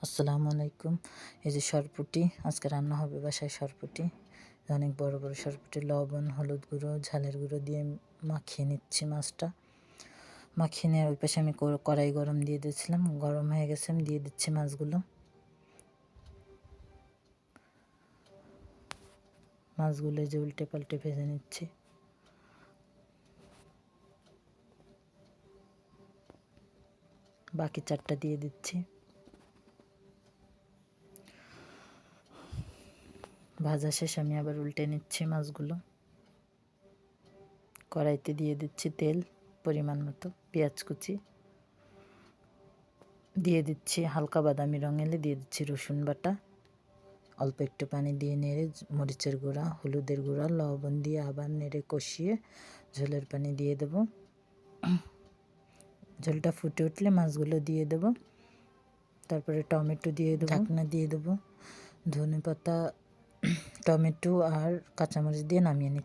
আসসালামু আলাইকুম। এই যে সরপুঁটি আজকে রান্না হবে বাসায়। সরপুঁটি অনেক বড় বড় সরপুঁটি, লবণ, হলুদ গুঁড়ো, ঝালের গুঁড়ো দিয়ে মাখিয়ে নিচ্ছি মাছটা। মাখিয়ে নিয়ে ওই পাশে আমি কড়াই গরম দিয়ে দিয়েছিলাম, গরম হয়ে গেছে। আমি দিয়ে দিচ্ছি মাছগুলো। এই যে উল্টে পাল্টে ভেজে নিচ্ছি। বাকি চারটা দিয়ে দিচ্ছি। ভাজা শেষ, আমি আবার উল্টে নিচ্ছি মাছগুলো। কড়াইতে দিয়ে দিচ্ছি তেল পরিমাণ মতো, পেঁয়াজ কুচি দিয়ে দিচ্ছি, হালকা বাদামি রঙ এলে দিয়ে দিচ্ছি রসুন বাটা। অল্প একটু পানি দিয়ে নেড়ে মরিচের গুঁড়া, হলুদের গুঁড়া, লবণ দিয়ে আবার নেড়ে কষিয়ে ঝোলের পানি দিয়ে দেব। ঝোলটা ফুটে উঠলে মাছগুলো দিয়ে দেব। তারপরে টমেটো দিয়ে দেবো, ঢাকনা দিয়ে দেবো। ধনেপাতা, টমেটো আর কাঁচামরিচ দিয়ে নামিয়ে নিচ্ছি।